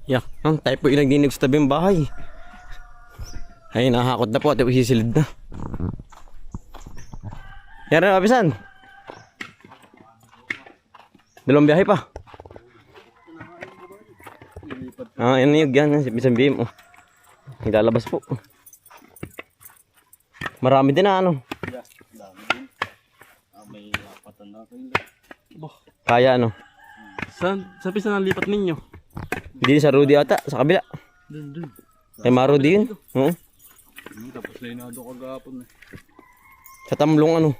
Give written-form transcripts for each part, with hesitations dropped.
Yak, tayo po yung nagdinig sa tabi ng bahay. Ay, nakakot na po at isisilid na. Yan rin, abisan. Dalawang biyahe pa. Yan yung yan, isang bihim. Oh. Naglalabas po. Marami din na ano. May lapatan na ito. Kaya ano. Sa pisa na lipat ninyo? Hindi sa Rudy ata, sa kabila. Dun. Kay Marudi yun. Oo. Tapos na inado kagapon eh. Sa Tamlong ano.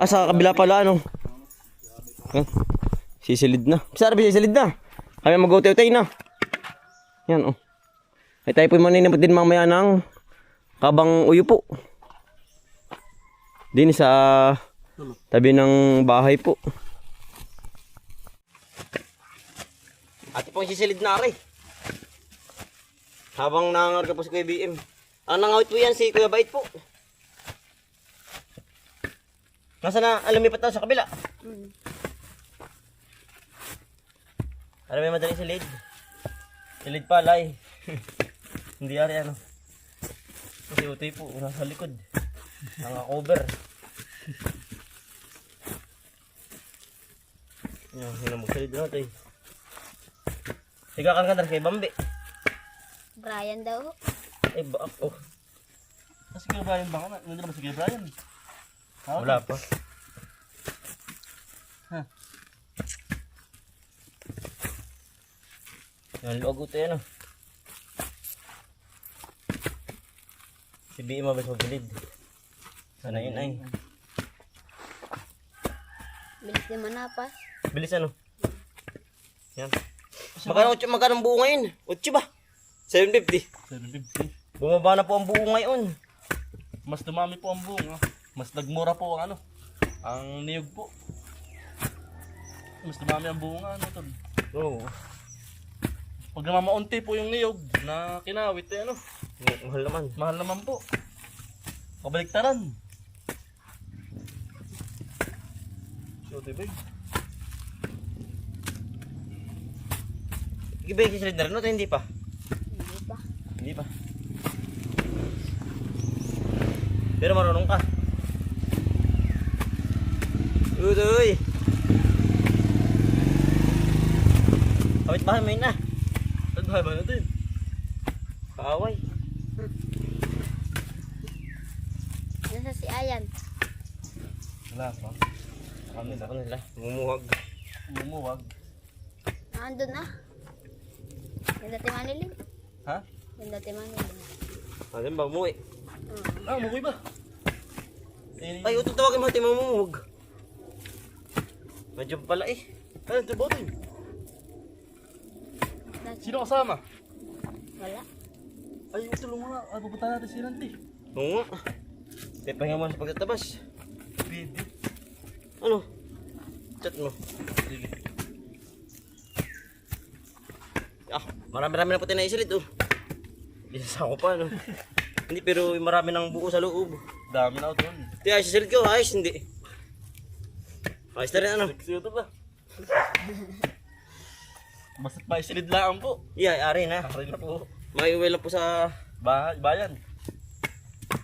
Sa kabila pala ano. Sisilid na. Sabi sisilid na. Kami mag-utay-utay na. Yan oh. Ay tayo po maninipot din mamaya ng kabang uyo po. Din sa tabi ng bahay po. Ate pong sisilid na rin. Habang nangangarga po si Kuya BM. Ang nangawit po yan si Kuya Bait po. Nasa na, lumipat daw sa kabila. Alam mo madali silid. Silid pala eh. Hindi ari ano. Kasi utoy po, nasa likod. Naka-cover. Yan, hinamog silid na ito eh. Higakan ka na kay Bambi. Brian daw. Ay, baak oh. Kasi kay Brian ba ka na? Hindi naman si kay Brian. Wala pa. Yan, luwag ito yan oh. Si BM mabas magbilid. Sana yun ay. Bilis din manapas. Bilis ano? Yan. Magkano ang buo ngayon? 8 ba? 750. 750. Bumaba na po ang buo ngayon. Mas dumami po ang bunga. Mas nagmura po ang ano. Ang niyog po. Mas dumami ang bunga ano tol. Oo. Pag namamaunti po yung niyog na kinawit eh ano. Mahal naman. Mahal naman po. Kabaliktaran. So, diba? Ibigay si Slender no? Hindi pa. Hindi pa. Hindi pa. Pero marunong ka. Uy! Kapit bahay mo yun na. At bahay ba natin? Kaaway. Nasa si Ayan. Wala pa. Ano nila? Mumuhag. Lumuwag. Nandun na. Yung dati Manilim. Ha? Yung dati Manilim. Ano ba umuwi? Ah, umuwi ba? Eh, Ay, utong tawagin mo natin mamumuhag. Medyo pala eh. ano ito ba ito? Sino kasama? Wala. Ay, tulong mo nga. Ay, pupunta natin si Nanti. Oo nga. Pahinga mo sa pagtatabas. Pwede. Ano? Chat mo. Sige. Ah, marami-rami na po tayo naisilit oh. Hindi sa ako pa no. Hindi pero marami nang buo sa loob. Dami na ito. Ito ay sisilid ko, ayos hindi. Ayos na rin ano. Sexy ito ba? Basta't maisilid lang po. Yeah, ari na. Aray na po. May uwi lang po sa Bayan.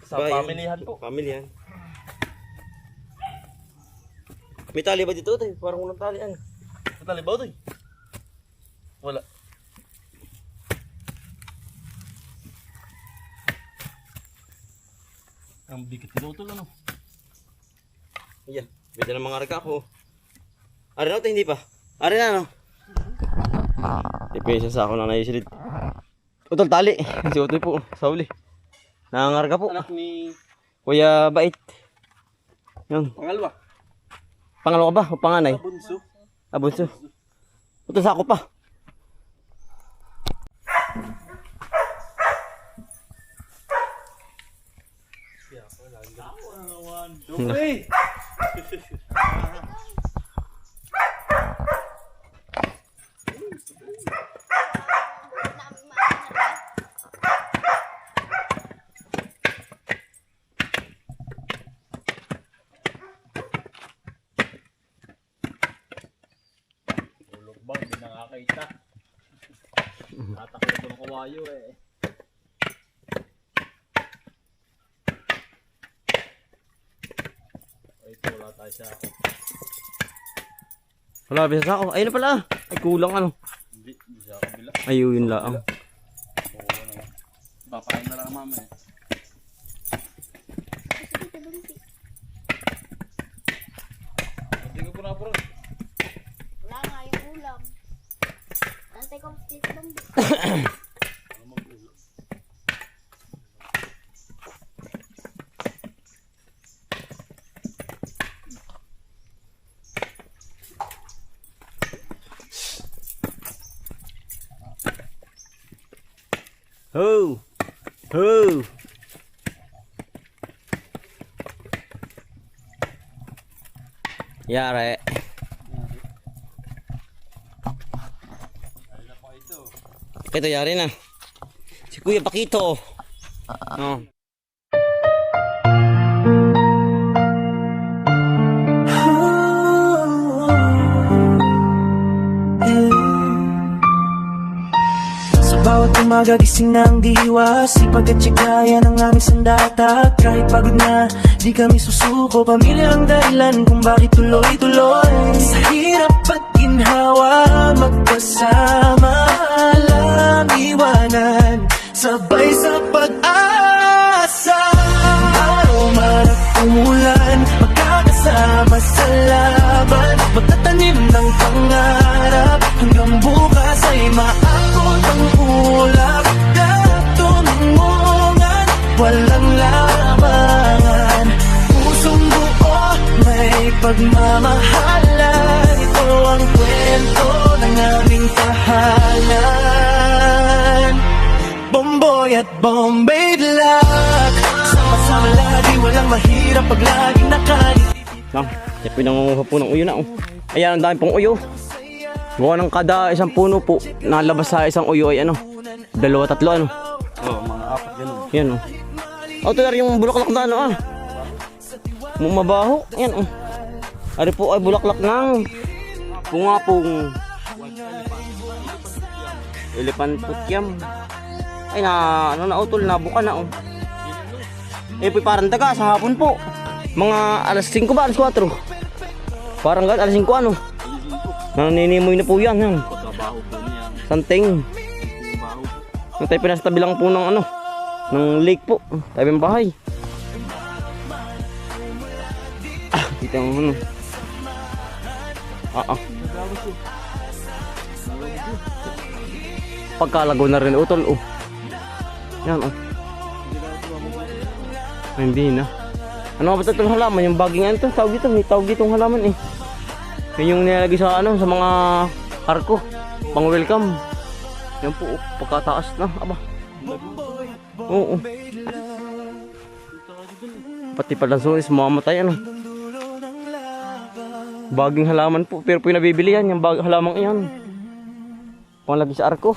Sa bayan. pamilihan po. Family yan. May tali ba dito tayo? Parang walang tali ano. Natali ba ito? Wala. Ang bigat nito ito ano. Yeah, bida ng mga reka ko. Ari na ito, hindi pa. Ari na no. Depesa sa ako na naisilid. Utol tali. Si Utoy po sa uli. Nangangarga po. Anak ni Kuya Bait. Yan. Pangalawa. Pangalawa ka ba? O panganay? Bunso. Bunso. Ito sa ako pa. Dumi! Tulog ba? Hindi nakakaita. Tatakbo ko ng kawayo eh. Ay, ito wala tayo sa ako. Wala, bisa ako. Ayun na pala. Ay, kulang ano. Hindi sa kabila. Ayun lang. Oo, ano lang. Papain na lang mama eh. Hindi ko po na po. Wala nga yung ulam. Nantay ko dito bang Ho! Ho! Yare. Ito yari na. Si Kuya Pakito. Oh. Sa bawat umaga gising ng diwa, sipag at tsikaya ng aming sandata. Kahit pagod na, di kami susuko. Pamilya ang dahilan kung bakit tuloy-tuloy. Sa hirap at ginhawa, magkasama, alam iwanan, sabay sa pag-asa. Araw man at umulan, magkakasama sa laban, magtatanim ng pangarap, hanggang bukas ay maabot ang ulap. Lahat tumungan, walang labangan, pusong buo, may pagmamahalan. Ito ang kwento ng aming tahanan. Bomboy at Bombay Black, sama-sama lagi, walang mahirap pag laging nakangiti. Lang, siya pinangunguha po ng uyo na. Oh. Ayan, ang dami pong uyo. Gawa ng kada isang puno po, nalabas sa isang uyo ay ano, 2-3 ano. Oo, mga 4 ganun. Yan oh. Oh, ito na yung bulaklak na ano ah. Mabaho. Yan oh. Ari po ay bulaklak ng pungapong elephant putyam. Ay na, ano na utol, nabuka na oh. Eh po parang daga sa hapon po. Mga alas 5 ba, alas 4? Parang alas 5 ano. Naninimoy na po yan. Yan. Pagkabaho po niya. Santing. Baho po. Yung tayo pinastabi lang po ng ano, ng lake po. Tayo ng bahay. Ah, dito ang ano. Pagkalago na rin utol oh. Yan oh. Ay, hindi na. Ano ba itong halaman? Yung baging ano ito? Tawag ito. May tawag itong halaman eh. Yun yung nilalagay sa ano, sa mga arko. Pang welcome. Yan po oh. Pagkataas na. Aba. Oo. Pati pala sunis mamamatay ano. Baging halaman po. Pero po yung nabibili yan. Yung halamang iyan. Panglagay sa arko.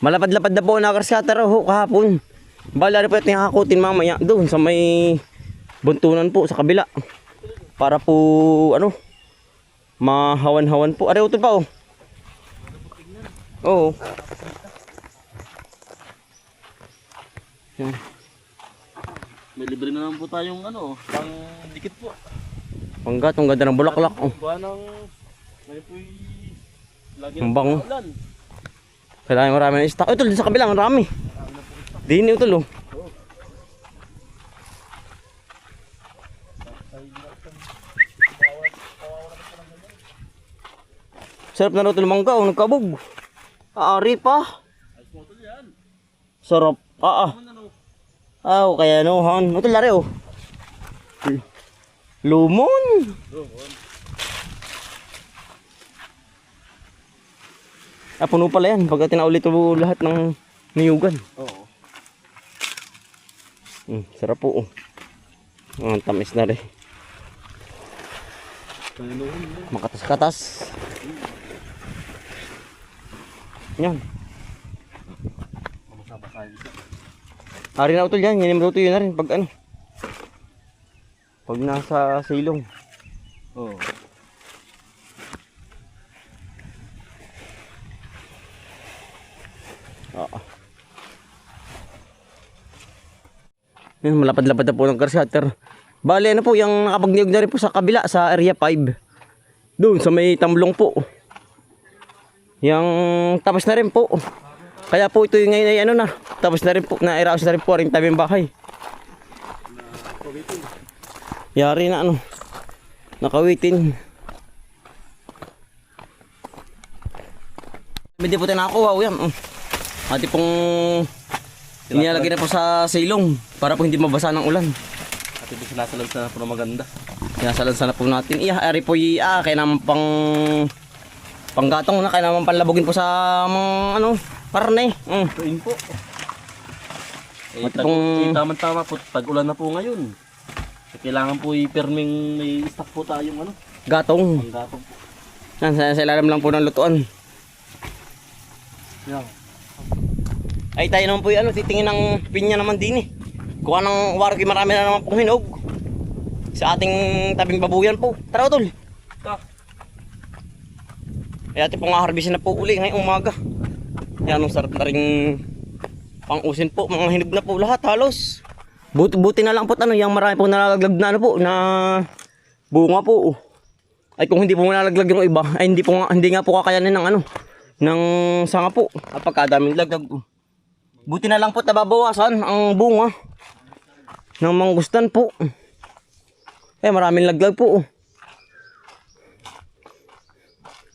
Malapad-lapad na po na karsyata raw kahapon. Bala rin po ito yung hakutin mamaya doon sa may buntunan po sa kabila. Para po ano, mahawan-hawan po. Are, utol pa oh. Oo. Yan. May libre na naman po tayong ano, pang dikit po. Panggat, ang ganda ng bulaklak oh. Buwan ng, ngayon po lagi Ang bango. ulan. Kailangan marami na stock. Utol, sa kabila marami. Dini utol oh. Sarap na utol mangga oh, nagkabog. Aari pa. Sarap. Kaya no, han. Utol lari oh. Lumon. Puno pala yan. Pagka tinaulit mo lahat ng niyugan. Oo. Sarap po. Ang tamis na rin. Makatas-katas. Yan. Hari na utol yan. Yan yung luto yun na rin. Pag ano. Pag nasa silong. Oh. Oo. Yan, malapad-lapad na po ng car shutter. Bale, ano po, yung nakapagniyog na rin po sa kabila, sa area 5. Doon, sa may tamblong po. Yung tapos na rin po. Kaya po ito yung ngayon ay ano na. Tapos na rin po, na-iraos na rin po rin tabing bahay. Yari na ano. Nakawitin. Hindi po tayo nakakuha. Yan. Ati pong inilalagay na po sa silong para po hindi mabasa ng ulan. At ito sinasalag na po na maganda. Sinasalansan na po natin. Ari po kaya naman panggatong na, kaya naman panlabugin po sa mga ano, karne. Tuin po. Eh, Mati pong- tama-tama po, tag-ulan na po ngayon. Kailangan po i-perming may stock po tayong ano, Gatong. panggatong po. Yan, sa ilalim lang po ng lutuan. Yan. Ay tayo naman po ano, titingin ng pinya naman din eh. Kuha ng warki, marami na naman pong hinog. Sa ating tabing babuyan po. Tara tol. Ay ating pong harvestin na po uli ngayong umaga. Yan ang sarap na rin pang-usin po. Mga hinog na po lahat halos. Buti na lang po ano, yung marami pong nalalaglag na ano po, na bunga po. Ay kung hindi po nalalaglag yung iba, ay hindi nga po kakayanin ng ano, ng sanga po. Kapagkadaming laglag. Buti na lang po nababawasan ang bunga ng manggustan po. Eh maraming laglag po.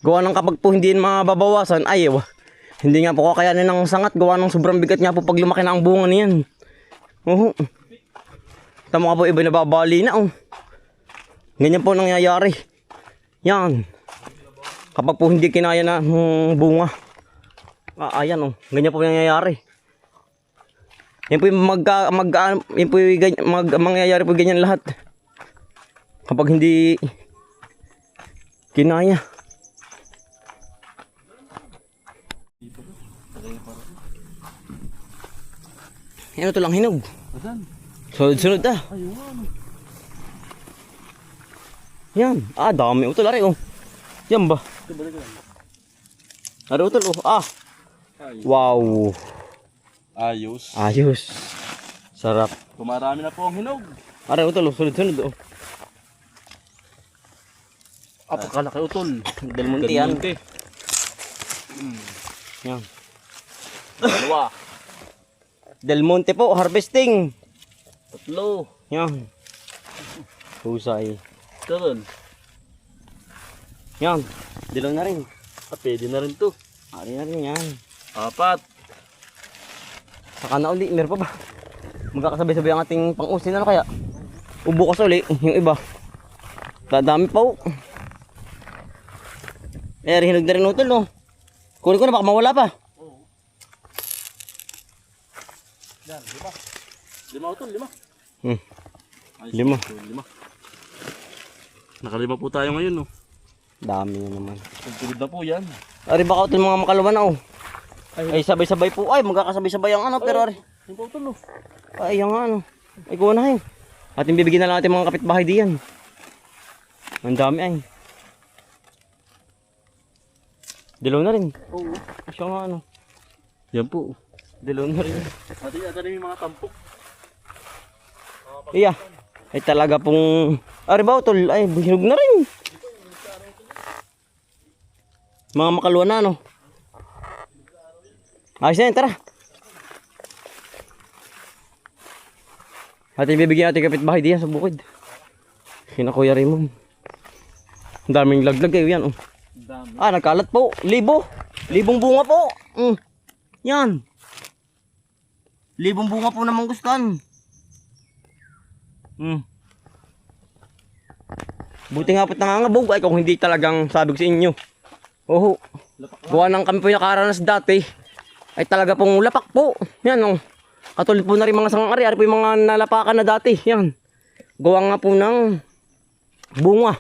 Gawa ng kapag po hindi mababawasan, ay hindi nga po kakayanin ng sangat. Gawa ng sobrang bigat nga po pag lumaki na ang bunga niyan. Tama ka po, iba nababali na. Ganyan po nangyayari. Yan. Kapag po hindi kinaya na bunga. Ayan ganyan po nangyayari. Yan po yung mangyayari po ganyan lahat. Kapag hindi kinaya. Yan ito lang hinog. Asan? Sunod-sunod Ayun. Yan. Dami utol ari Yan ba? Ari utol Wow. Ayos. Ayos. Sarap. Kumarami na po ang hinog. Ari utol sunod-sunod Apakalaki utol. Del Monte yan. Yan. Dalawa. Del Monte po harvesting. Tatlo. Yan. Husay. Karon. Yan. Dilaw na rin. Pwede na rin to. Ari na rin yan. 4. Saka na uli. Meron pa ba? Magkakasabay-sabay ang ating pang-usin. Ano kaya? Ubukas uli. Yung iba. Dadami pa hinog na rin utol Kunin ko na baka mawala pa. Yan, 5. 5 utol, 5. Ayos, 5. utol, 5. Nakalima po tayo ngayon, no. Dami na naman. Tugtugod na po yan. Ari baka utol mga makalawa na Ay sabay-sabay po. Ay magkakasabay-sabay ang ano. Pero ari. Yung pa utol, no. Ay yung ano. Ay kuha na ating bibigyan na lang ating mga kapitbahay diyan. Ang dami ay. Dilaw na rin. Oo. Siya nga ano. Yan po. Dilaw na rin. Ate, yung mga tampok. Iya. Ay talaga pong. Ari ba utol. Ay hinog na rin. Mga makaluwa na Ayos na yun, tara. Ating bibigyan natin kapitbahay diyan sa bukid. Kina Kuya Raymond. Ang daming laglag yan Dami. Nagkalat po. Libong bunga po. Yan. Libong bunga po na manggustan. Buti nga po't nangangabog. Ay kung hindi talagang sabi ko sa inyo. Gawa ng kami po yung nakaranas dati. Ay talaga pong lapak po. Yan Katulad po na rin mga sangang ari. Ari po yung mga nalapakan na dati. Yan. Gawa nga po ng bunga.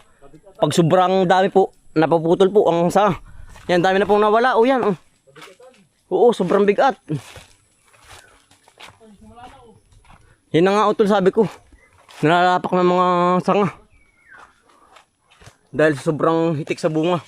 Pag sobrang dami po, napaputol po ang sa. Yan, dami na pong nawala. Yan. Oo, sobrang bigat. Yan na nga utol sabi ko. Nalalapak ng mga sanga. Dahil sa sobrang hitik sa bunga.